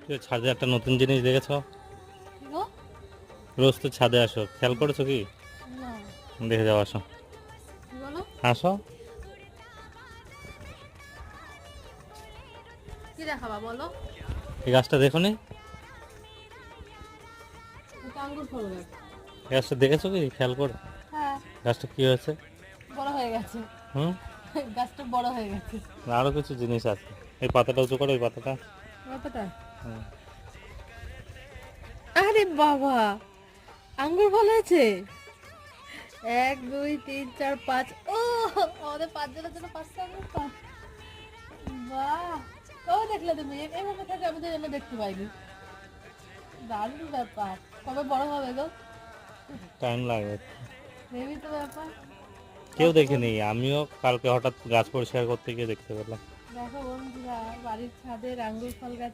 ছাদে একটা নতুন জিনিস দেখেছো? কি গো? রোজ তো ছাদে আসো, খেয়াল করেছো কি? না। দেখে যাও, আসো কি বলো? আসো। কি দেখাবা বলো? এই গাছটা দেখো নি? এটা আঙ্গুর ফল গাছ। এই গাছটা দেখেছো কি খেয়াল করে? হ্যাঁ, গাছটা কি হয়েছে? বড় হয়ে গেছে। হুম, গাছটা বড় হয়ে গেছে। আরো কিছু জিনিস আছে। এই পাতাটা উঁচু করো, এই পাতাটা। কতটা? হুম। আরে বাবা, আঙ্গুর ফল হয়েছে। 1 2 3 4 5। ও, আমাদের 5 জনের জন্য 5টা আঙ্গুর ফল। বাহ, কবে দেখলে তুমি? এভাবে থাকে আমি তো এগুলো দেখতে পাইনি। দারুণ ব্যাপার। কবে বড় হবে গো? টাইম লাগবে। হেবি তো ব্যাপার। কেউ কত দেখেনি, বড়- আমিও কালকে হঠাৎ গাছ পরিষ্কার করতে গিয়ে দেখতে পেলাম। দেখো বন্ধুরা, বাড়ির ছাদের আঙ্গুর ফল গাছ